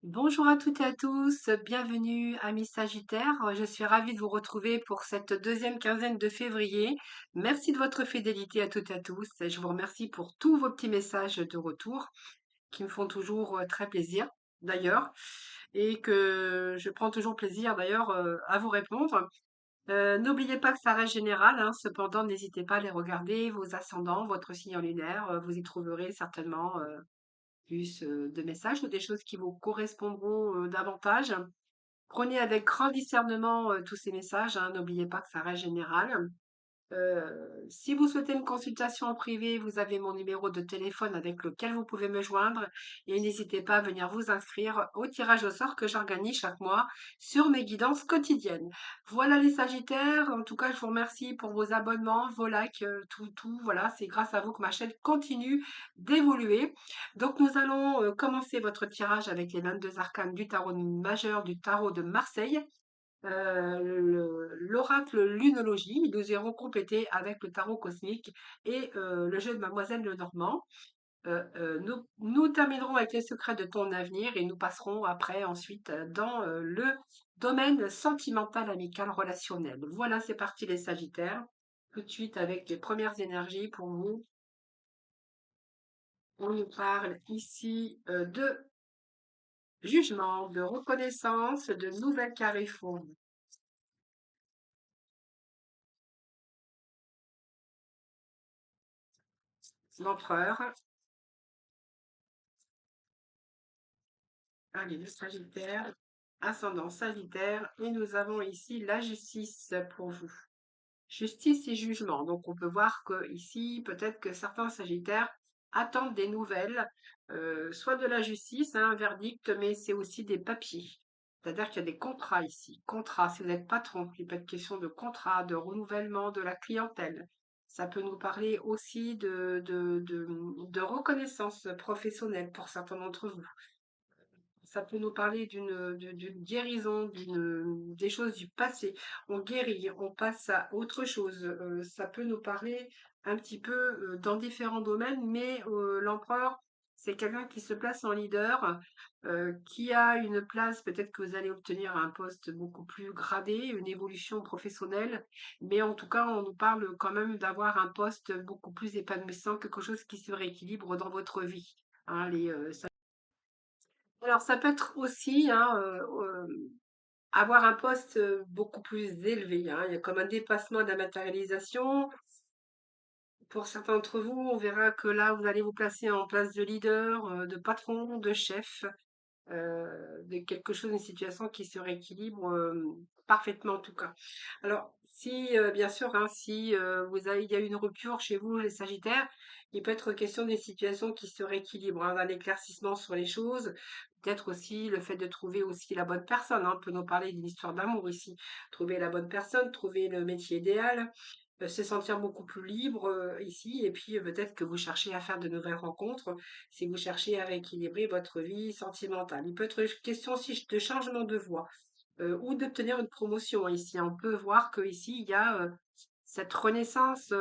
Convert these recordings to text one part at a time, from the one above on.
Bonjour à toutes et à tous, bienvenue amis Sagittaires. Je suis ravie de vous retrouver pour cette deuxième quinzaine de février. Merci de votre fidélité à toutes et à tous. Et je vous remercie pour tous vos petits messages de retour qui me font toujours très plaisir d'ailleurs et que je prends toujours plaisir d'ailleurs à vous répondre. N'oubliez pas que ça reste général, hein, cependant n'hésitez pas à les regarder, vos ascendants, votre signe lunaire, vous y trouverez certainement plus de messages ou des choses qui vous correspondront davantage. Prenez avec grand discernement tous ces messages, hein, n'oubliez pas que ça reste général. Si vous souhaitez une consultation en privé, vous avez mon numéro de téléphone avec lequel vous pouvez me joindre et n'hésitez pas à venir vous inscrire au tirage au sort que j'organise chaque mois sur mes guidances quotidiennes. Voilà les Sagittaires. En tout cas, je vous remercie pour vos abonnements, vos likes, tout. Voilà, c'est grâce à vous que ma chaîne continue d'évoluer. Donc, nous allons commencer votre tirage avec les 22 arcanes du tarot majeur du tarot de Marseille. L'oracle lunologie, nous irons compléter avec le tarot cosmique et le jeu de Mademoiselle Lenormand. Nous terminerons avec les secrets de ton avenir et nous passerons après ensuite dans le domaine sentimental, amical, relationnel. Voilà, c'est parti les Sagittaires. Tout de suite avec les premières énergies pour vous. On nous parle ici de jugement, de reconnaissance, de nouvelles carrefours. L'empereur. Allez, le Sagittaire, ascendant Sagittaire, et nous avons ici la justice pour vous. Justice et jugement. Donc on peut voir que ici, peut-être que certains Sagittaires attendent des nouvelles, soit de la justice, hein, un verdict, mais c'est aussi des papiers. C'est-à-dire qu'il y a des contrats ici. Contrats, si vous êtes patron, il peut être question de contrat, de renouvellement de la clientèle. Ça peut nous parler aussi de reconnaissance professionnelle pour certains d'entre vous. Ça peut nous parler d'une guérison, des choses du passé. On guérit, on passe à autre chose. Ça peut nous parler un petit peu dans différents domaines, mais l'empereur, c'est quelqu'un qui se place en leader, qui a une place, peut-être que vous allez obtenir un poste beaucoup plus gradé, une évolution professionnelle, mais en tout cas, on nous parle quand même d'avoir un poste beaucoup plus épanouissant, quelque chose qui se rééquilibre dans votre vie. Hein, alors, ça peut être aussi hein, avoir un poste beaucoup plus élevé. Hein. Il y a comme un dépassement de la matérialisation. Pour certains d'entre vous, on verra que là, vous allez vous placer en place de leader, de patron, de chef, de quelque chose, une situation qui se rééquilibre parfaitement en tout cas. Alors, si, bien sûr, hein, si il y a une rupture chez vous, les Sagittaires, il peut être question d'une situation qui se rééquilibre, hein, d'un éclaircissement sur les choses. Peut-être aussi le fait de trouver aussi la bonne personne. Hein, on peut nous parler d'une histoire d'amour ici. Trouver la bonne personne, trouver le métier idéal, se sentir beaucoup plus libre ici. Et puis peut-être que vous cherchez à faire de nouvelles rencontres si vous cherchez à rééquilibrer votre vie sentimentale. Il peut être question aussi de changement de voie ou d'obtenir une promotion ici. On peut voir que ici il y a cette renaissance.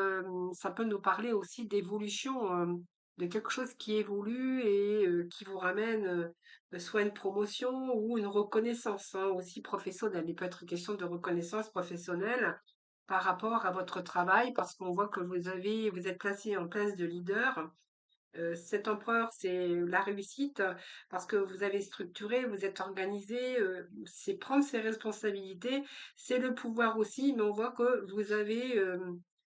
Ça peut nous parler aussi d'évolution, de quelque chose qui évolue et qui vous ramène soit une promotion ou une reconnaissance hein, aussi professionnelle. Il peut être question de reconnaissance professionnelle par rapport à votre travail parce qu'on voit que vous êtes placé en place de leader. Cet empereur, c'est la réussite parce que vous avez structuré, vous êtes organisé, c'est prendre ses responsabilités, c'est le pouvoir aussi, mais on voit que vous avez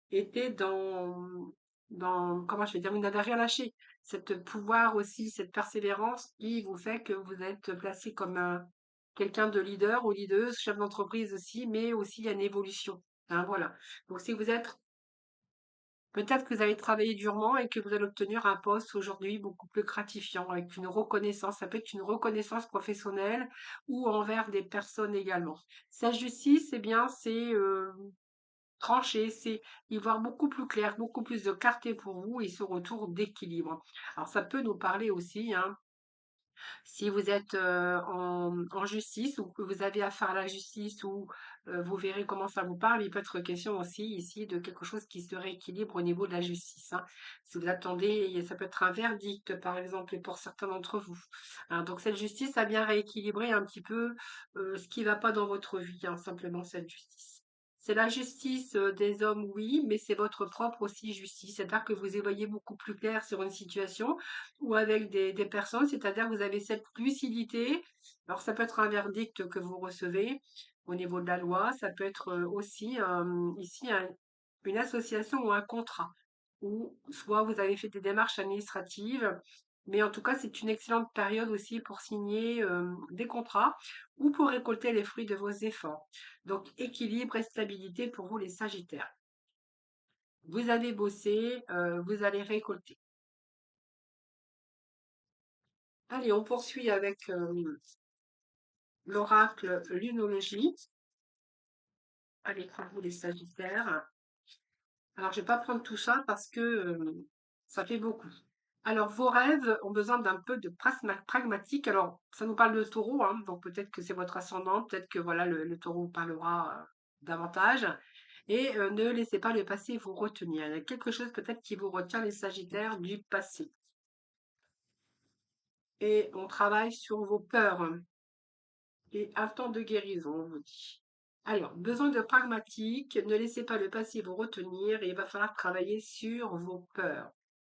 été comment je vais dire, vous n'avez rien lâché. Cette pouvoir aussi, cette persévérance qui vous fait que vous êtes placé comme quelqu'un de leader ou leaduse, chef d'entreprise aussi, mais aussi il y a une évolution. Hein, voilà. Donc si vous êtes peut-être que vous avez travaillé durement et que vous allez obtenir un poste aujourd'hui beaucoup plus gratifiant, avec une reconnaissance. Ça peut être une reconnaissance professionnelle ou envers des personnes également. Sa justice, eh bien, c'est trancher, c'est y voir beaucoup plus clair, beaucoup plus de clarté pour vous et ce retour d'équilibre. Alors, ça peut nous parler aussi, hein, Si vous êtes en justice ou que vous avez affaire à la justice ou vous verrez comment ça vous parle, il peut être question aussi ici de quelque chose qui se rééquilibre au niveau de la justice, hein. Si vous attendez, ça peut être un verdict par exemple pour certains d'entre vous, hein. Donc cette justice a bien rééquilibré un petit peu ce qui ne va pas dans votre vie, hein, simplement cette justice. C'est la justice des hommes, oui, mais c'est votre propre aussi justice. C'est-à-dire que vous y voyez beaucoup plus clair sur une situation ou avec des personnes, c'est-à-dire que vous avez cette lucidité. Alors ça peut être un verdict que vous recevez au niveau de la loi, ça peut être aussi ici une association ou un contrat, ou soit vous avez fait des démarches administratives, mais en tout cas c'est une excellente période aussi pour signer des contrats ou pour récolter les fruits de vos efforts. Donc équilibre et stabilité pour vous les Sagittaires. Vous avez bossé, vous allez récolter. Allez, on poursuit avec l'oracle lunologie. Allez, pour vous les Sagittaires. Alors, je vais pas prendre tout ça parce que ça fait beaucoup. Alors, vos rêves ont besoin d'un peu de pragmatique. Alors, ça nous parle de taureau, hein, donc peut-être que c'est votre ascendant, peut-être que voilà, le taureau vous parlera davantage. Et ne laissez pas le passé vous retenir. Il y a quelque chose peut-être qui vous retient les Sagittaires du passé. Et on travaille sur vos peurs et un temps de guérison, on vous dit. Alors, besoin de pragmatique, ne laissez pas le passé vous retenir et il va falloir travailler sur vos peurs.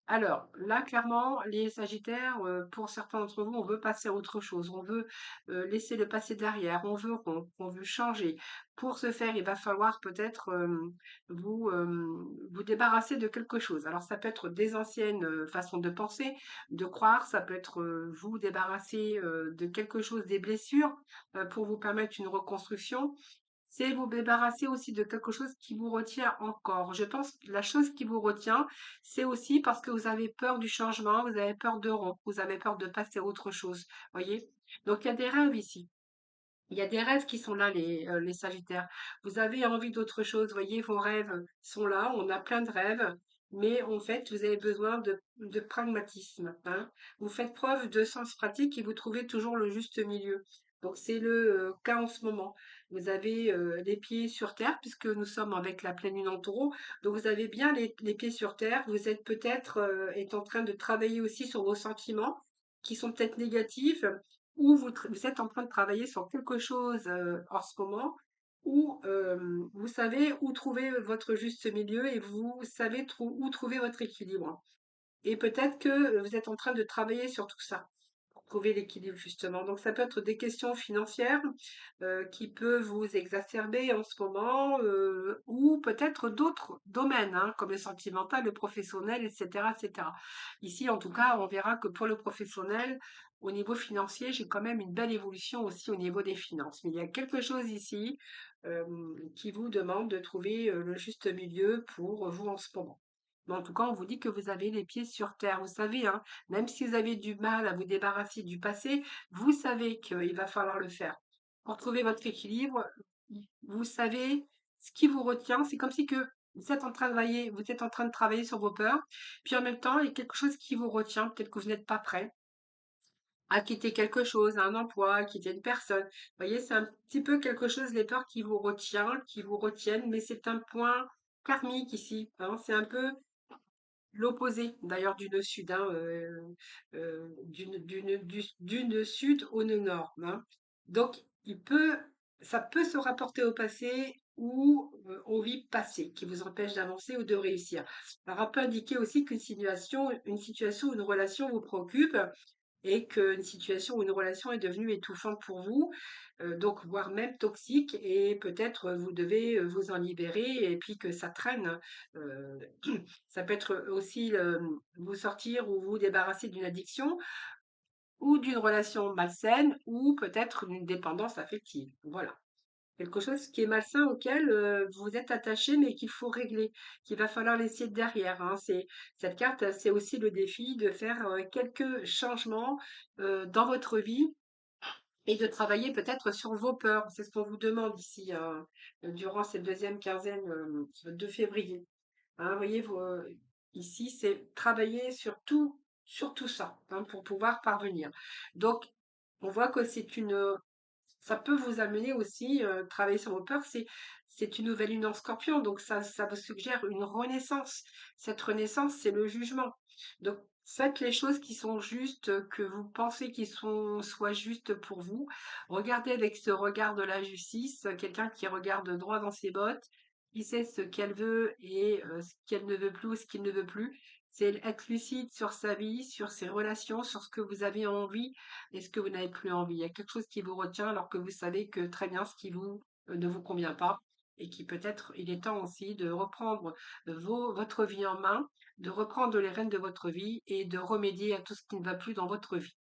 Alors, là, clairement, les Sagittaires, pour certains d'entre vous, on veut passer à autre chose. On veut laisser le passé derrière. On veut rompre. On veut changer. Pour ce faire, il va falloir peut-être vous débarrasser de quelque chose. Alors, ça peut être des anciennes façons de penser, de croire. Ça peut être vous débarrasser de quelque chose, des blessures, pour vous permettre une reconstruction. C'est vous débarrasser aussi de quelque chose qui vous retient encore. Je pense que la chose qui vous retient, c'est aussi parce que vous avez peur du changement, vous avez peur de rompre, vous avez peur de passer à autre chose. Voyez? Donc il y a des rêves ici. Il y a des rêves qui sont là, les Sagittaires. Vous avez envie d'autre chose, voyez, vos rêves sont là, on a plein de rêves, mais en fait, vous avez besoin de pragmatisme, hein. Vous faites preuve de sens pratique et vous trouvez toujours le juste milieu. Donc c'est le cas en ce moment. Vous avez les pieds sur terre, puisque nous sommes avec la pleine lune en taureau, donc vous avez bien les pieds sur terre. Vous êtes peut-être est en train de travailler aussi sur vos sentiments, qui sont peut-être négatifs, ou vous êtes en train de travailler sur quelque chose en ce moment, où vous savez où trouver votre juste milieu et vous savez où trouver votre équilibre. Et peut-être que vous êtes en train de travailler sur tout ça pour trouver l'équilibre justement. Donc ça peut être des questions financières qui peuvent vous exacerber en ce moment, ou peut-être d'autres domaines, hein, comme le sentimental, le professionnel, etc., etc. Ici, en tout cas, on verra que pour le professionnel, au niveau financier, j'ai quand même une belle évolution aussi au niveau des finances. Mais il y a quelque chose ici qui vous demande de trouver le juste milieu pour vous en ce moment. Mais en tout cas, on vous dit que vous avez les pieds sur terre. Vous savez, hein, même si vous avez du mal à vous débarrasser du passé, vous savez qu'il va falloir le faire. Pour trouver votre équilibre, vous savez ce qui vous retient. C'est comme si que vous êtes en train de travailler, vous êtes en train de travailler sur vos peurs, puis en même temps, il y a quelque chose qui vous retient. Peut-être que vous n'êtes pas prêt à quitter quelque chose, un emploi, à quitter une personne. Vous voyez, c'est un petit peu quelque chose, les peurs qui vous retient, qui vous retiennent, mais c'est un point karmique ici, hein. C'est un peu l'opposé d'ailleurs du nœud sud, hein, du nœud sud au nœud nord, hein. Donc, ça peut se rapporter au passé ou aux vies passées qui vous empêchent d'avancer ou de réussir. Alors, on peut indiquer aussi qu'une situation, une relation vous préoccupe et qu'une situation ou une relation est devenue étouffante pour vous, donc voire même toxique, et peut-être vous devez vous en libérer et puis que ça traîne. euh, Ça peut être aussi vous sortir ou vous débarrasser d'une addiction ou d'une relation malsaine ou peut-être d'une dépendance affective. Voilà. Quelque chose qui est malsain auquel vous êtes attaché mais qu'il faut régler, qu'il va falloir laisser derrière, hein. Cette carte, c'est aussi le défi de faire quelques changements dans votre vie et de travailler peut-être sur vos peurs. C'est ce qu'on vous demande ici durant cette deuxième quinzaine de février. Hein, vous voyez, ici, c'est travailler sur tout. surtout ça, hein, pour pouvoir parvenir. Donc, on voit que ça peut vous amener aussi, travailler sur vos peurs, c'est une nouvelle lune en Scorpion, donc ça vous suggère une renaissance. Cette renaissance, c'est le jugement. Donc, faites les choses qui sont justes, que vous pensez qui soient justes pour vous. Regardez avec ce regard de la justice, quelqu'un qui regarde droit dans ses bottes, qui sait ce qu'elle veut et ce qu'elle ne veut plus ou ce qu'il ne veut plus. C'est être lucide sur sa vie, sur ses relations, sur ce que vous avez envie et ce que vous n'avez plus envie. Il y a quelque chose qui vous retient alors que vous savez que très bien ce qui ne vous convient pas et qui peut-être il est temps aussi de reprendre votre vie en main, de reprendre les rênes de votre vie et de remédier à tout ce qui ne va plus dans votre vie.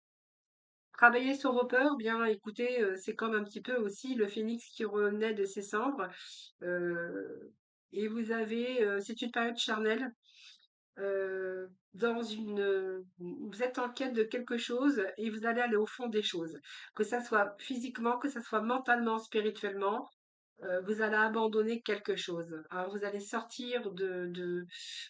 Travailler sur vos peurs, bien écoutez, c'est comme un petit peu aussi le phénix qui renaît de ses cendres. euh, et c'est une période charnelle vous êtes en quête de quelque chose et vous allez aller au fond des choses. Que ça soit physiquement, que ça soit mentalement, spirituellement, vous allez abandonner quelque chose. Alors vous allez sortir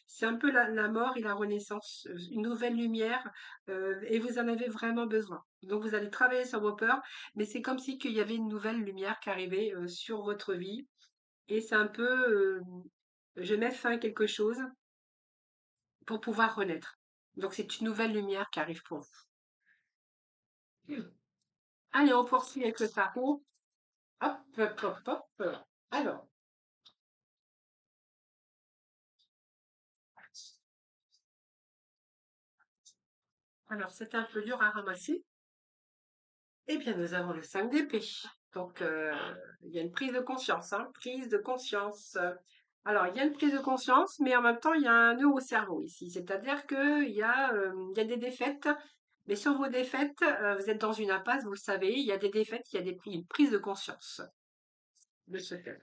c'est un peu la mort et la renaissance, une nouvelle lumière, et vous en avez vraiment besoin. Donc vous allez travailler sur vos peurs, mais c'est comme si qu'il y avait une nouvelle lumière qui arrivait sur votre vie. Et c'est un peu, je mets fin à quelque chose pour pouvoir renaître. Donc c'est une nouvelle lumière qui arrive pour vous. Allez, on poursuit avec le tarot. Hop, hop, hop, hop. Alors, alors c'est un peu dur à ramasser. Eh bien, nous avons le 5 d'épée. Donc, il y a une prise de conscience, hein, prise de conscience. Alors, il y a une prise de conscience, mais en même temps, il y a un nœud au cerveau ici. C'est-à-dire il y a des défaites, mais sur vos défaites, vous êtes dans une impasse, vous le savez, il y a des défaites, il y a une prise de conscience de ce fait.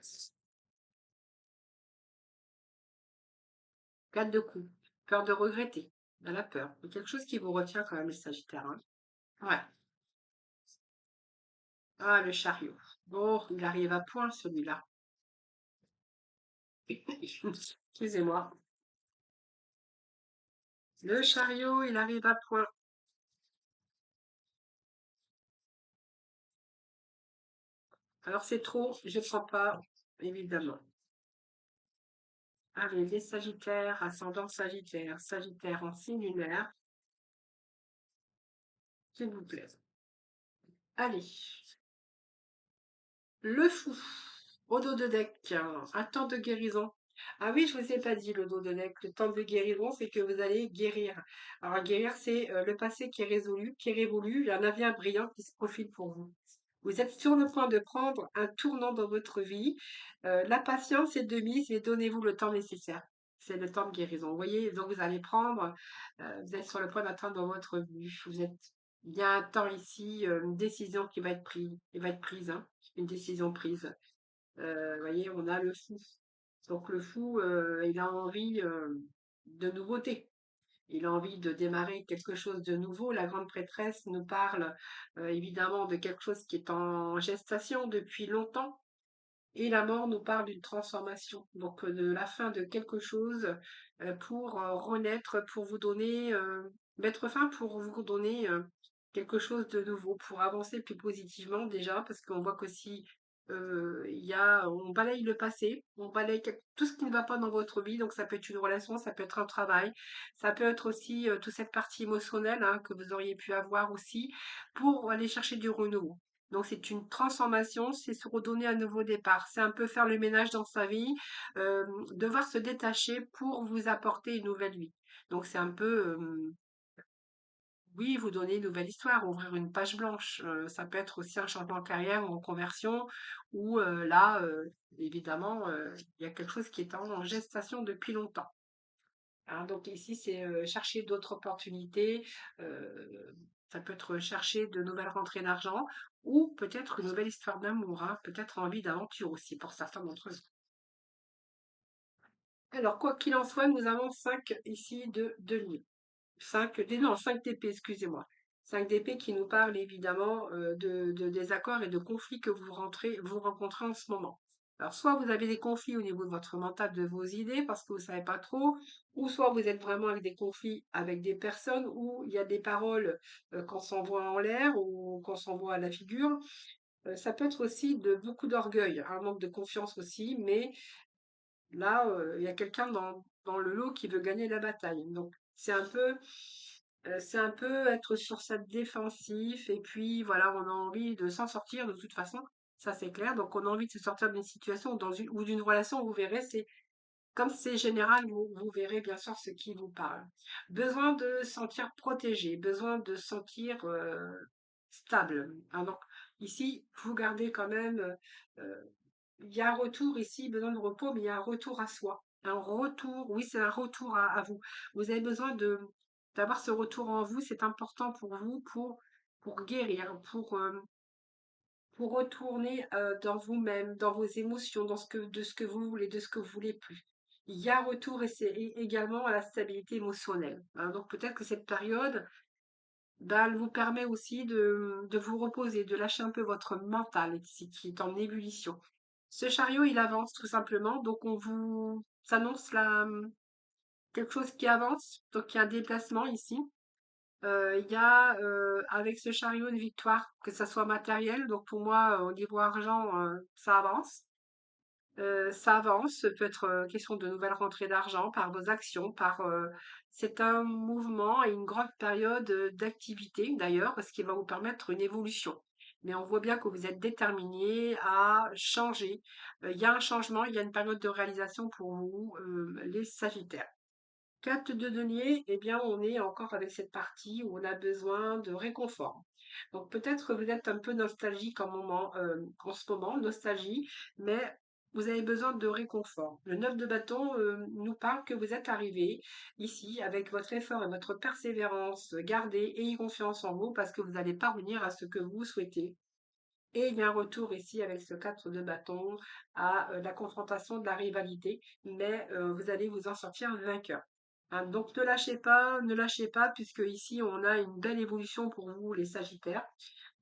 4 de coups. Peur de regretter. De la peur. Il y a quelque chose qui vous retient quand même, les Sagittaires, hein. Ouais. Ah, le chariot. Bon, il arrive à point, celui-là. Excusez-moi. Le chariot, il arrive à point. Alors, c'est trop, je ne prends pas, évidemment. Allez, les Sagittaires, ascendant Sagittaire, Sagittaire en signe lunaire, s'il vous plaît. Allez, le fou, au dos de deck, un temps de guérison. Ah oui, je vous ai pas dit le dos de deck. Le temps de guérison, c'est que vous allez guérir. Alors guérir, c'est le passé qui est résolu, qui est révolu. Il y a un avenir brillant qui se profile pour vous. Vous êtes sur le point de prendre un tournant dans votre vie. La patience est de mise, mais donnez-vous le temps nécessaire. C'est le temps de guérison. Vous voyez, donc vous allez vous êtes sur le point d'atteindre votre but. Il y a un temps ici, une décision qui va être prise, hein, une décision prise. Vous voyez, on a le fou. Donc le fou, il a envie de nouveauté. Il a envie de démarrer quelque chose de nouveau. La grande prêtresse nous parle évidemment de quelque chose qui est en gestation depuis longtemps. Et la mort nous parle d'une transformation, donc de la fin de quelque chose pour renaître, pour vous donner, mettre fin pour vous donner quelque chose de nouveau, pour avancer plus positivement déjà, parce qu'on voit qu'aussi on balaye le passé, on balaye tout ce qui ne va pas dans votre vie, donc ça peut être une relation, ça peut être un travail, ça peut être aussi toute cette partie émotionnelle hein, que vous auriez pu avoir aussi, pour aller chercher du renouveau. Donc c'est une transformation, c'est se redonner un nouveau départ. C'est un peu faire le ménage dans sa vie, devoir se détacher pour vous apporter une nouvelle vie. Donc c'est un peu, oui, vous donner une nouvelle histoire, ouvrir une page blanche. Ça peut être aussi un changement de carrière ou en conversion, ou là, évidemment, il y a quelque chose qui est en gestation depuis longtemps. Hein, donc ici, c'est chercher d'autres opportunités. Ça peut être chercher de nouvelles rentrées d'argent ou peut-être une nouvelle histoire d'amour, hein, peut-être envie d'aventure aussi pour certains d'entre eux. Alors, quoi qu'il en soit, nous avons 5 ici de lieux. 5 d'épée, excusez-moi. 5 d'épée qui nous parlent évidemment de désaccords et de conflits que vous rencontrez en ce moment. Alors, soit vous avez des conflits au niveau de votre mental, de vos idées, parce que vous savez pas trop, ou soit vous êtes vraiment avec des conflits avec des personnes où il y a des paroles qu'on s'envoie en l'air ou qu'on s'envoie à la figure. Ça peut être aussi de beaucoup d'orgueil, un manque de confiance aussi, mais là, il y a quelqu'un dans le lot qui veut gagner la bataille. Donc, c'est un peu être sur sa défensive et puis voilà, on a envie de s'en sortir de toute façon, ça c'est clair. Donc, on a envie de se sortir d'une situation ou d'une relation, vous verrez, c'est comme c'est général, vous verrez bien sûr ce qui vous parle. Besoin de se sentir protégé, besoin de se sentir stable, hein. Donc, ici, vous gardez quand même il y a un retour ici, besoin de repos, mais il y a un retour à soi. Un retour, oui, c'est un retour à vous. Vous avez besoin d'avoir ce retour en vous, c'est important pour vous pour guérir, pour retourner dans vous-même, dans vos émotions, de ce que vous voulez, de ce que vous voulez plus. Il y a un retour et c'est également à la stabilité émotionnelle, hein. Donc peut-être que cette période, ben, elle vous permet aussi de vous reposer, de lâcher un peu votre mental ici, qui est en ébullition. Ce chariot, il avance tout simplement, donc on vous s'annonce là quelque chose qui avance, donc il y a un déplacement ici. Il y a avec ce chariot une victoire, que ça soit matériel, donc pour moi au niveau argent, ça avance. Ça avance, peut être question de nouvelles rentrées d'argent par vos actions, c'est un mouvement et une grande période d'activité d'ailleurs, ce qui va vous permettre une évolution. Mais on voit bien que vous êtes déterminé à changer. Il y a un changement, il y a une période de réalisation pour vous, les Sagittaires. Carte de denier, eh bien, on est encore avec cette partie où on a besoin de réconfort. Donc peut-être que vous êtes un peu nostalgique en ce moment, nostalgie, mais vous avez besoin de réconfort. Le 9 de bâton nous parle que vous êtes arrivé ici avec votre effort et votre persévérance. Gardez, ayez confiance en vous parce que vous allez parvenir à ce que vous souhaitez. Et il y a un retour ici avec ce 4 de bâton à la confrontation de la rivalité, mais vous allez vous en sortir vainqueur. Hein, donc ne lâchez pas, ne lâchez pas, puisque ici on a une belle évolution pour vous, les Sagittaires.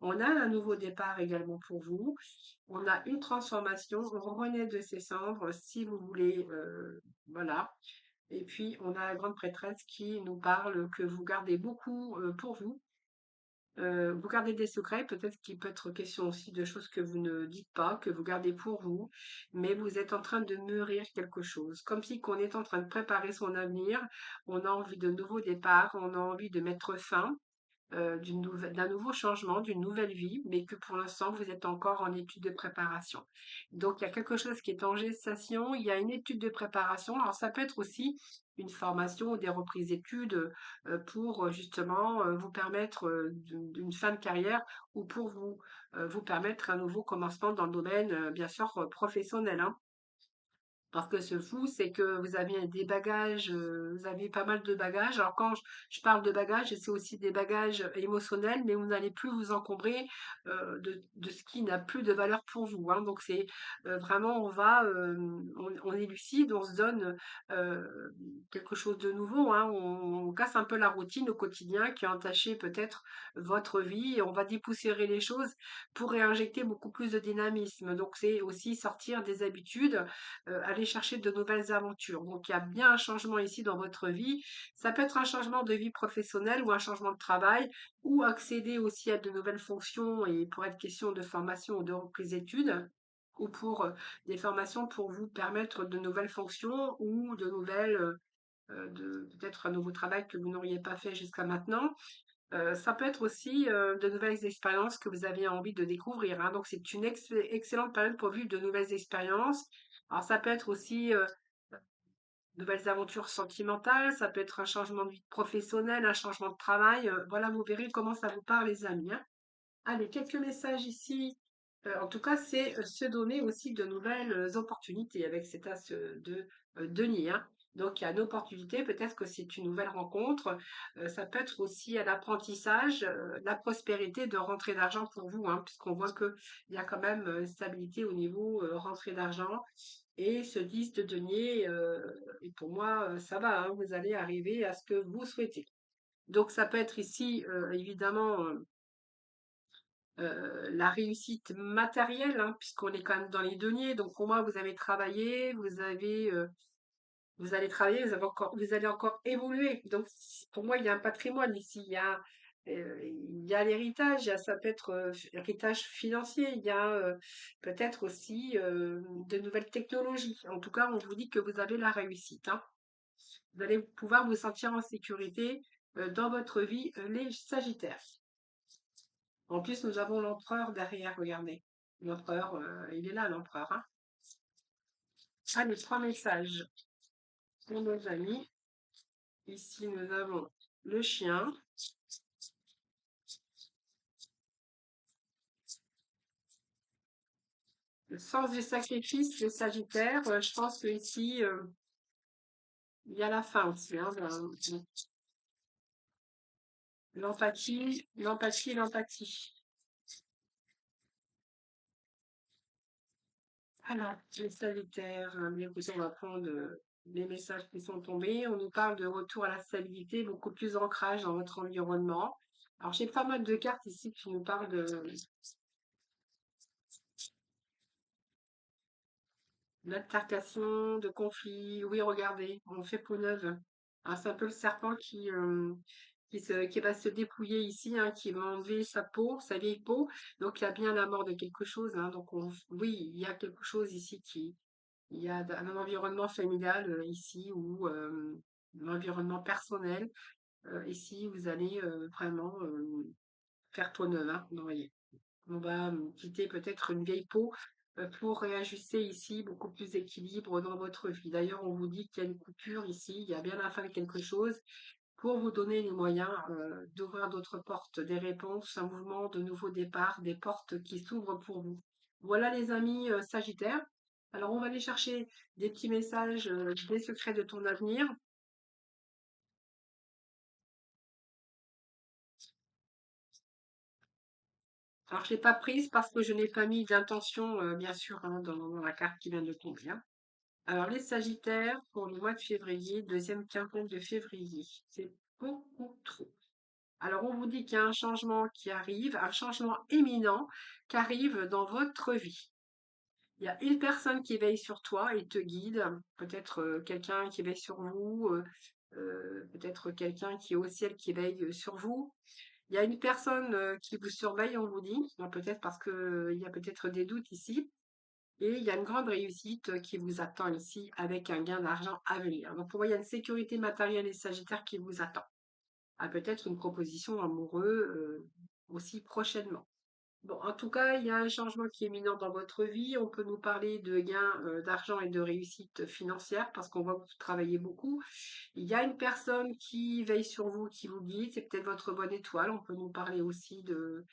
On a un nouveau départ également pour vous. On a une transformation. On renaît de ses cendres, si vous voulez. Voilà. Et puis on a la grande prêtresse qui nous parle que vous gardez beaucoup pour vous. Vous gardez des secrets, peut-être qu'il peut être question aussi de choses que vous ne dites pas, que vous gardez pour vous, mais vous êtes en train de mûrir quelque chose. Comme si qu'on est en train de préparer son avenir, on a envie de nouveaux départs, on a envie de mettre fin d'un nouveau changement, d'une nouvelle vie, mais que pour l'instant, vous êtes encore en étude de préparation. Donc, il y a quelque chose qui est en gestation, il y a une étude de préparation. Alors, ça peut être aussi une formation ou des reprises d'études pour justement vous permettre d'une fin de carrière ou pour vous permettre un nouveau commencement dans le domaine, bien sûr, professionnel, hein. Alors que ce fou, c'est que vous aviez des bagages, vous aviez pas mal de bagages. Alors quand je parle de bagages, c'est aussi des bagages émotionnels, mais vous n'allez plus vous encombrer de ce qui n'a plus de valeur pour vous, hein. Donc c'est vraiment, on est lucide, on se donne quelque chose de nouveau, hein. On casse un peu la routine au quotidien qui a entaché peut-être votre vie et on va dépoussiérer les choses pour réinjecter beaucoup plus de dynamisme. Donc c'est aussi sortir des habitudes aller chercher de nouvelles aventures. Donc il y a bien un changement ici dans votre vie. Ça peut être un changement de vie professionnelle ou un changement de travail ou accéder aussi à de nouvelles fonctions et pour être question de formation ou de reprise d'études ou pour des formations pour vous permettre de nouvelles fonctions ou de nouvelles de peut-être un nouveau travail que vous n'auriez pas fait jusqu'à maintenant. Ça peut être aussi de nouvelles expériences que vous aviez envie de découvrir, hein. Donc c'est une excellente période pour vivre de nouvelles expériences. Alors ça peut être aussi nouvelles aventures sentimentales, ça peut être un changement de vie professionnelle, un changement de travail. Voilà, vous verrez comment ça vous parle, les amis, hein. Allez, quelques messages ici. En tout cas, c'est se donner aussi de nouvelles opportunités avec cet as de denier, hein. Donc, il y a une opportunité, peut-être que c'est une nouvelle rencontre. Ça peut être aussi un apprentissage, la prospérité de rentrée d'argent pour vous, hein, puisqu'on voit qu'il y a quand même stabilité au niveau rentrée d'argent. Et ce 10 de denier, et pour moi, ça va, hein, vous allez arriver à ce que vous souhaitez. Donc, ça peut être ici, évidemment, la réussite matérielle, hein, puisqu'on est quand même dans les deniers. Donc au moins vous avez travaillé, vous allez travailler, vous allez encore évoluer. Donc pour moi, il y a un patrimoine ici. Il y a l'héritage, ça peut être héritage financier, il y a peut-être aussi de nouvelles technologies. En tout cas, on vous dit que vous avez la réussite, hein. Vous allez pouvoir vous sentir en sécurité dans votre vie, les Sagittaires. En plus, nous avons l'empereur derrière, regardez. L'empereur, il est là, l'empereur, hein. Allez, 3 messages pour nos amis. Ici, nous avons le chien, le sens du sacrifice, le Sagittaire. Je pense que ici, il y a la fin aussi, hein, l'empathie, l'empathie, l'empathie. Alors, les Sagittaires, bien écoutez, on va prendre les messages qui sont tombés. On nous parle de retour à la stabilité, beaucoup plus d'ancrage dans votre environnement. Alors, j'ai pas mal de cartes ici qui nous parlent d'altercation, de conflit. Oui, regardez, on fait peau neuve. Ah, c'est un peu le serpent qui va se dépouiller ici, hein, qui va enlever sa peau, sa vieille peau. Donc, il y a bien la mort de quelque chose, hein. Donc, oui, il y a quelque chose ici il y a un environnement familial ici ou un environnement personnel. Ici, vous allez vraiment faire peau neuve, hein, vous voyez. On va quitter peut-être une vieille peau pour réajuster ici beaucoup plus d'équilibre dans votre vie. D'ailleurs, on vous dit qu'il y a une coupure ici, il y a bien la fin de quelque chose pour vous donner les moyens d'ouvrir d'autres portes, des réponses, un mouvement de nouveau départ, des portes qui s'ouvrent pour vous. Voilà les amis Sagittaires. Alors, on va aller chercher des petits messages des secrets de ton avenir. Alors, je ne l'ai pas prise parce que je n'ai pas mis d'intention, bien sûr, hein, dans la carte qui vient de tomber, hein. Alors, les Sagittaires, pour le mois de février, deuxième quinzaine de février, c'est beaucoup trop. Alors, on vous dit qu'il y a un changement qui arrive, un changement éminent qui arrive dans votre vie. Il y a une personne qui veille sur toi et te guide, peut-être quelqu'un qui veille sur vous, peut-être quelqu'un qui est au ciel qui veille sur vous. Il y a une personne qui vous surveille, on vous dit, peut-être parce qu'il y a peut-être des doutes ici. Et il y a une grande réussite qui vous attend ici avec un gain d'argent à venir. Donc, pour moi, il y a une sécurité matérielle et sagittaire qui vous attend. Ah, peut-être une proposition amoureuse aussi prochainement. Bon, en tout cas, il y a un changement qui est imminent dans votre vie. On peut nous parler de gains d'argent et de réussite financière parce qu'on voit que vous travaillez beaucoup. Il y a une personne qui veille sur vous, qui vous guide. C'est peut-être votre bonne étoile. On peut nous parler aussi de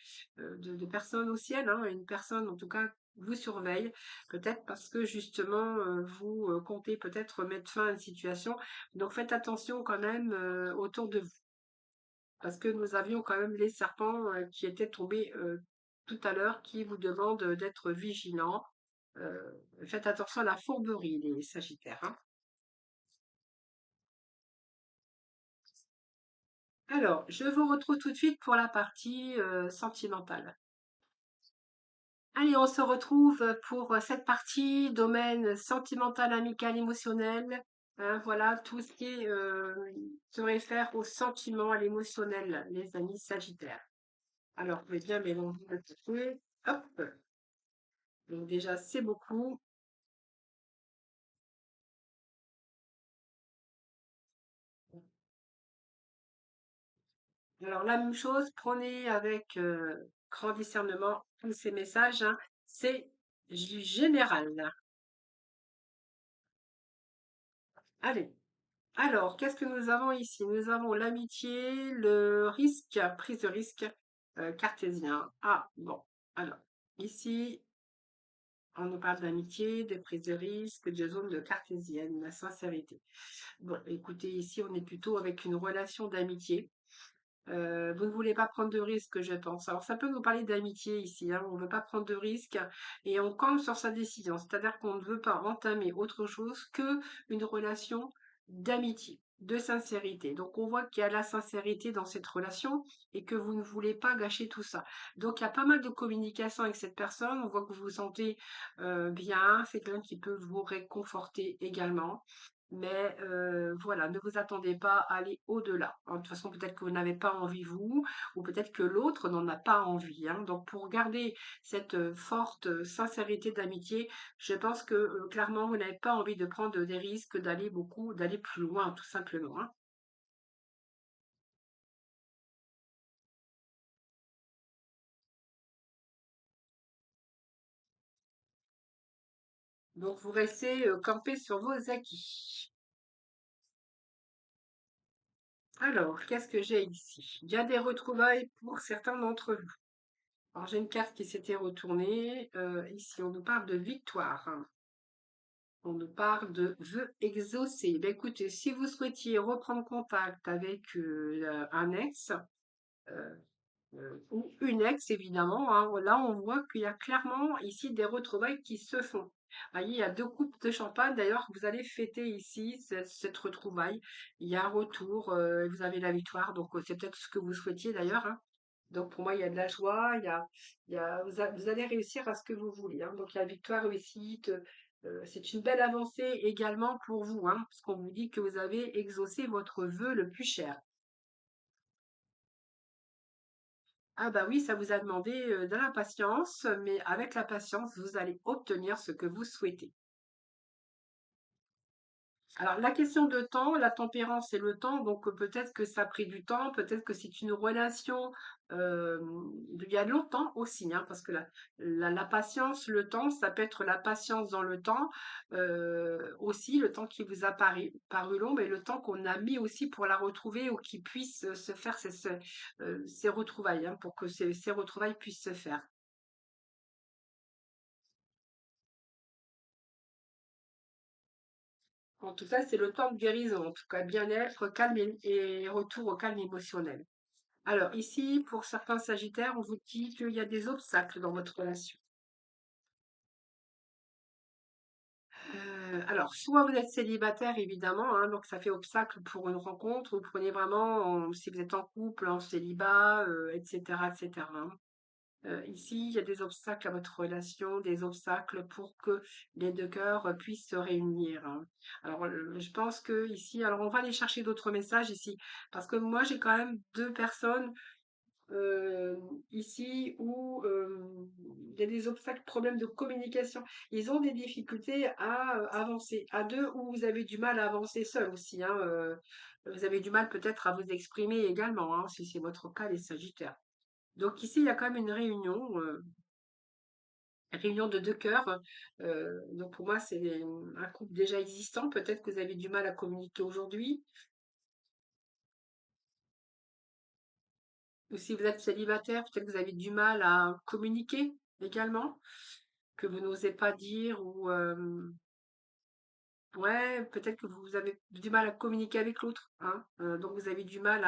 personnes au ciel, hein. Une personne, en tout cas, vous surveille. Peut-être parce que justement, vous comptez peut-être mettre fin à une situation. Donc faites attention quand même autour de vous. Parce que nous avions quand même les serpents qui étaient tombés tout à l'heure, qui vous demandent d'être vigilants. Euh, Faites attention à la fourberie, les Sagittaires, hein. Alors, je vous retrouve tout de suite pour la partie sentimentale. Allez, on se retrouve pour cette partie domaine sentimental, amical, émotionnel. Hein, voilà, tout ce qui se réfère au sentiment, à l'émotionnel, les amis Sagittaires. Alors, je vais bien mélanger le petit. Hop, donc déjà, c'est beaucoup. Alors, la même chose, prenez avec grand discernement tous ces messages, hein. C'est du général. Allez. Alors, qu'est-ce que nous avons ici? Nous avons l'amitié, le risque, prise de risque cartésien. Ah, bon. Alors, ici, on nous parle d'amitié, de prise de risque, de zone de cartésienne, la sincérité. Bon, écoutez, ici, on est plutôt avec une relation d'amitié. Vous ne voulez pas prendre de risques, je pense. Alors, ça peut nous parler d'amitié ici, hein. On ne veut pas prendre de risques et on campe sur sa décision. C'est-à-dire qu'on ne veut pas entamer autre chose que une relation d'amitié. de sincérité. Donc on voit qu'il y a la sincérité dans cette relation et que vous ne voulez pas gâcher tout ça. Donc il y a pas mal de communication avec cette personne. On voit que vous vous sentez bien. C'est quelqu'un qui peut vous réconforter également. Mais voilà, ne vous attendez pas à aller au-delà. De toute façon, peut-être que vous n'avez pas envie vous, ou peut-être que l'autre n'en a pas envie, hein. Donc pour garder cette forte sincérité d'amitié, je pense que clairement, vous n'avez pas envie de prendre des risques, d'aller plus loin, tout simplement, hein. Donc vous restez campé sur vos acquis. Alors, qu'est-ce que j'ai ici? Il y a des retrouvailles pour certains d'entre vous. Alors j'ai une carte qui s'était retournée. Ici, on nous parle de victoire, hein. On nous parle de vœux exaucés. Ben, écoutez, si vous souhaitiez reprendre contact avec un ex, euh, ou une ex évidemment, hein, là on voit qu'il y a clairement ici des retrouvailles qui se font. Vous voyez, il y a deux coupes de champagne d'ailleurs que vous allez fêter ici, cette retrouvaille. Il y a un retour, vous avez la victoire, donc c'est peut-être ce que vous souhaitiez d'ailleurs, hein. Donc pour moi, il y a de la joie, vous allez réussir à ce que vous voulez, hein. Donc il y a victoire, réussite. C'est une belle avancée également pour vous, hein, parce qu'on vous dit que vous avez exaucé votre vœu le plus cher. Ah bah oui, ça vous a demandé de la patience, mais avec la patience, vous allez obtenir ce que vous souhaitez. Alors, la question de temps, la tempérance et le temps, donc peut-être que ça a pris du temps, peut-être que c'est une relation d'il y a longtemps aussi, hein, parce que la patience, le temps, ça peut être la patience dans le temps, aussi, le temps qui vous a paru long, mais le temps qu'on a mis aussi pour la retrouver ou qu'il puisse se faire ces retrouvailles, hein, pour que ces retrouvailles puissent se faire. En tout cas, c'est le temps de guérison, en tout cas bien-être, calme et retour au calme émotionnel. Alors ici, pour certains sagittaires, on vous dit qu'il y a des obstacles dans votre relation. Alors, soit vous êtes célibataire, évidemment, hein, donc ça fait obstacle pour une rencontre, vous prenez vraiment, si vous êtes en couple, en célibat, etc., etc., hein. Ici, il y a des obstacles à votre relation, des obstacles pour que les deux cœurs puissent se réunir, hein. Alors, je pense que ici, alors on va aller chercher d'autres messages ici, parce que moi j'ai quand même deux personnes euh, ici où il y a des obstacles, problèmes de communication. Ils ont des difficultés à avancer. À deux, où vous avez du mal à avancer seul aussi, hein. Vous avez du mal peut-être à vous exprimer également, hein, si c'est votre cas, les Sagittaires. Donc ici, il y a quand même une réunion de deux cœurs. Donc pour moi, c'est un couple déjà existant. Peut-être que vous avez du mal à communiquer aujourd'hui. Ou si vous êtes célibataire, peut-être que vous avez du mal à communiquer également, que vous n'osez pas dire ou ouais, peut-être que vous avez du mal à communiquer avec l'autre, hein. Donc vous avez du mal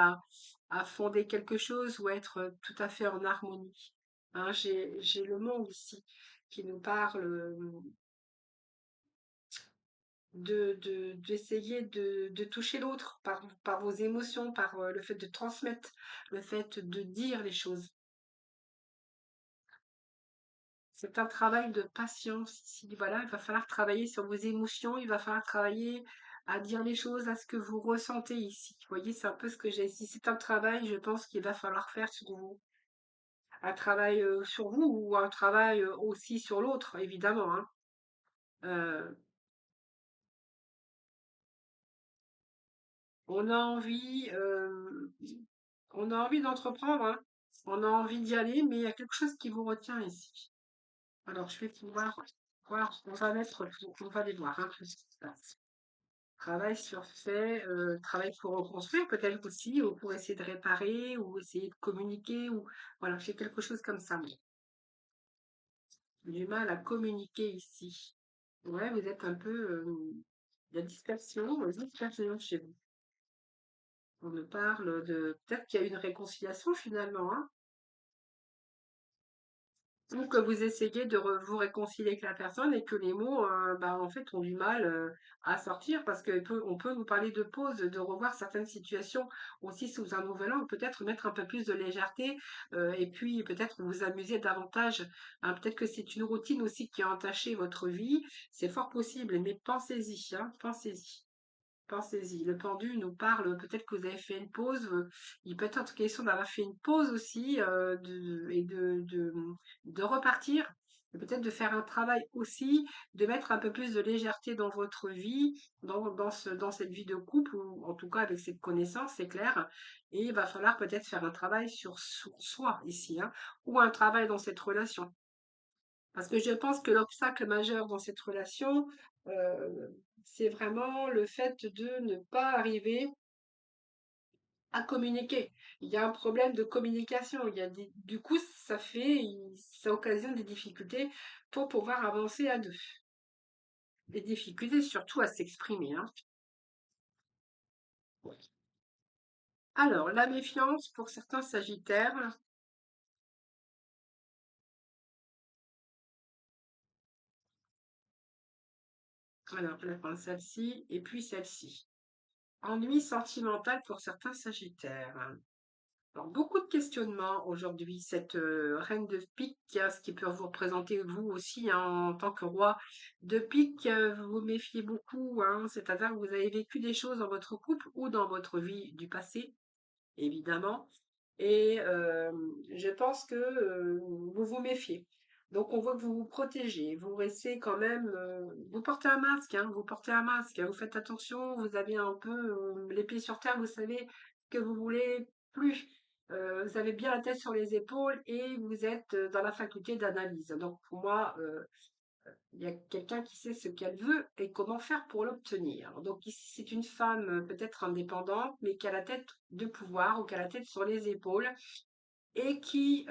à fonder quelque chose ou à être tout à fait en harmonie, hein. J'ai le monde ici qui nous parle d'essayer de toucher l'autre par vos émotions, par le fait de transmettre, le fait de dire les choses. C'est un travail de patience ici. Voilà, il va falloir travailler sur vos émotions, il va falloir travailler à dire les choses, à ce que vous ressentez ici. Vous voyez, c'est un peu ce que j'ai ici. C'est un travail, je pense, qu'il va falloir faire sur vous. Un travail sur vous ou un travail aussi sur l'autre, évidemment, hein. Euh, on a envie, on a envie d'entreprendre, hein. On a envie d'y aller, mais il y a quelque chose qui vous retient ici. Alors, je vais pouvoir voir, on va aller voir, hein, ce qui se passe. Travail sur fait, travail pour reconstruire peut-être aussi, ou pour essayer de réparer, ou essayer de communiquer, ou voilà, j'ai quelque chose comme ça, moi. J'ai du mal à communiquer ici. Ouais, vous êtes un peu, il y a dispersion chez vous. On me parle de, peut-être qu'il y a une réconciliation finalement, hein. Ou que vous essayez de vous réconcilier avec la personne et que les mots, bah, en fait, ont du mal à sortir parce on peut vous parler de pause, de revoir certaines situations aussi sous un nouvel angle, peut-être mettre un peu plus de légèreté et puis peut-être vous amuser davantage. Hein. Peut-être que c'est une routine aussi qui a entaché votre vie, c'est fort possible, mais pensez-y, hein, pensez-y. Pensez-y, le pendu nous parle, peut-être que vous avez fait une pause, il peut être question d'avoir fait une pause aussi et de repartir, et peut-être de faire un travail aussi, de mettre un peu plus de légèreté dans votre vie, dans cette vie de couple, ou en tout cas avec cette connaissance, c'est clair. Et il va falloir peut-être faire un travail sur soi ici, hein, ou un travail dans cette relation. Parce que je pense que l'obstacle majeur dans cette relation, c'est vraiment le fait de ne pas arriver à communiquer. Il y a un problème de communication. Du coup, ça occasionne des difficultés pour pouvoir avancer à deux. Des difficultés surtout à s'exprimer, hein. Alors, la méfiance pour certains sagittaires. Alors, je vais prendre celle-ci et puis celle-ci. Ennui sentimental pour certains sagittaires. Alors, beaucoup de questionnements aujourd'hui. Cette reine de pique, hein, ce qui peut vous représenter vous aussi hein, en tant que roi de pique, vous vous méfiez beaucoup, hein, c'est-à-dire que vous avez vécu des choses dans votre couple ou dans votre vie du passé, évidemment. Et je pense que vous vous méfiez. Donc on voit que vous vous protégez, vous restez quand même, vous portez un masque, hein, vous portez un masque, hein, vous faites attention, vous avez un peu les pieds sur terre, vous savez que vous voulez plus. Vous avez bien la tête sur les épaules et vous êtes dans la faculté d'analyse. Donc pour moi, il y a quelqu'un qui sait ce qu'elle veut et comment faire pour l'obtenir. Donc ici, c'est une femme peut-être indépendante, mais qui a la tête de pouvoir ou qui a la tête sur les épaules et qui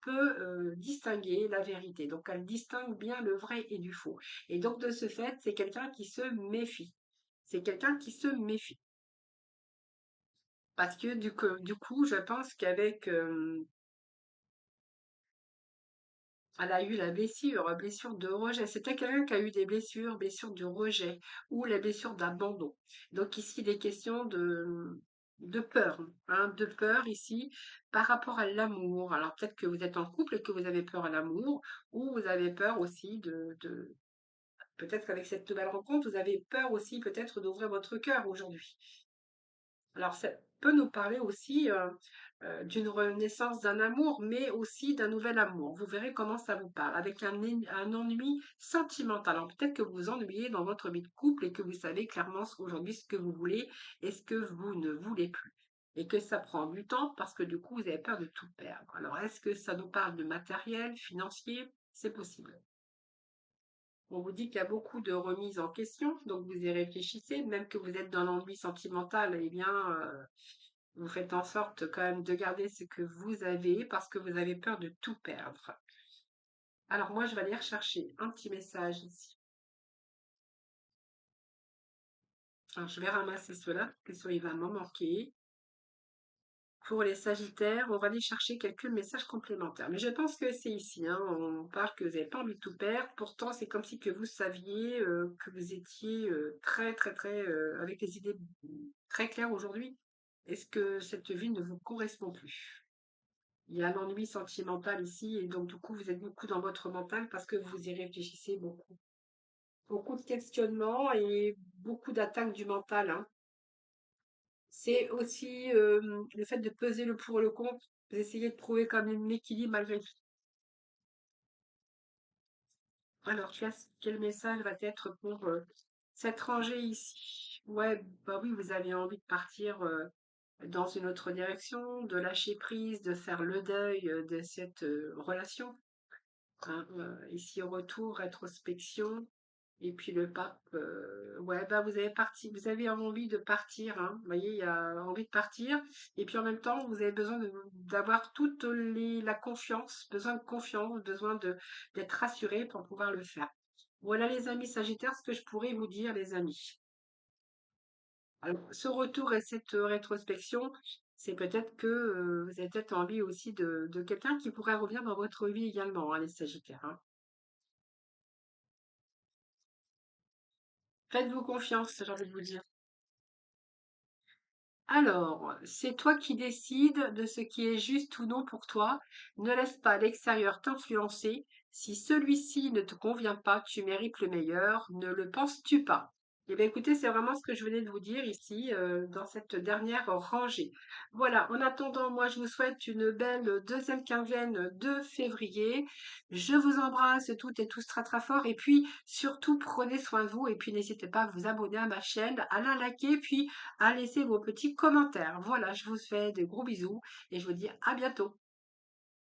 peut distinguer la vérité. Donc elle distingue bien le vrai et du faux. Et donc de ce fait, c'est quelqu'un qui se méfie. C'est quelqu'un qui se méfie. Parce que du coup, je pense qu'avec elle a eu la blessure de rejet. C'était quelqu'un qui a eu des blessures, blessure de rejet ou la blessure d'abandon. Donc ici, il est question de peur, hein, de peur ici par rapport à l'amour. Alors peut-être que vous êtes en couple et que vous avez peur à l'amour, ou vous avez peur aussi peut-être qu'avec cette nouvelle rencontre, vous avez peur aussi peut-être d'ouvrir votre cœur aujourd'hui. Alors, ça peut nous parler aussi d'une renaissance d'un amour, mais aussi d'un nouvel amour. Vous verrez comment ça vous parle, avec un ennui sentimental. Alors, peut-être que vous vous ennuyez dans votre vie de couple et que vous savez clairement aujourd'hui ce que vous voulez et ce que vous ne voulez plus. Et que ça prend du temps parce que du coup, vous avez peur de tout perdre. Alors, est-ce que ça nous parle de matériel, financier? C'est possible. On vous dit qu'il y a beaucoup de remises en question, donc vous y réfléchissez, même que vous êtes dans l'ennui sentimental, eh bien, vous faites en sorte quand même de garder ce que vous avez parce que vous avez peur de tout perdre. Alors moi, je vais aller rechercher un petit message ici. Alors, je vais ramasser cela, que il va m'en manquer. Pour les Sagittaires, on va aller chercher quelques messages complémentaires. Mais je pense que c'est ici, hein, on parle que vous n'avez pas envie de tout perdre. Pourtant, c'est comme si que vous saviez que vous étiez très, très, très, avec les idées très claires aujourd'hui. Est-ce que cette vie ne vous correspond plus? Il y a un ennui sentimental ici, et donc du coup, vous êtes beaucoup dans votre mental parce que vous y réfléchissez beaucoup. Beaucoup de questionnements et beaucoup d'attaques du mental, hein. C'est aussi le fait de peser le pour et le contre. Vous essayez de trouver quand même l'équilibre malgré tout. Alors, quel message va être pour cette rangée ici? Ouais, bah oui, vous avez envie de partir dans une autre direction, de lâcher prise, de faire le deuil de cette relation. Hein, ici, retour, rétrospection. Et puis le pape, ouais, bah vous avez envie de partir, hein. Vous voyez, il y a envie de partir. Et puis en même temps, vous avez besoin d'avoir la confiance, besoin de confiance, besoin d'être rassuré pour pouvoir le faire. Voilà les amis Sagittaires, ce que je pourrais vous dire, les amis. Alors, ce retour et cette rétrospection, C'est peut-être que vous avez peut-être envie aussi de quelqu'un qui pourrait revenir dans votre vie également, hein, les Sagittaires, hein. Faites-vous confiance, j'ai envie de vous dire. Alors, c'est toi qui décides de ce qui est juste ou non pour toi. Ne laisse pas l'extérieur t'influencer. Si celui-ci ne te convient pas, tu mérites le meilleur. Ne le penses-tu pas? Eh bien, écoutez, c'est vraiment ce que je venais de vous dire ici, dans cette dernière rangée. Voilà, en attendant, moi, je vous souhaite une belle deuxième quinzaine de février. Je vous embrasse toutes et tous très très fort. Et puis, surtout, prenez soin de vous. Et puis, n'hésitez pas à vous abonner à ma chaîne, à la liker, puis à laisser vos petits commentaires. Voilà, je vous fais de gros bisous et je vous dis à bientôt.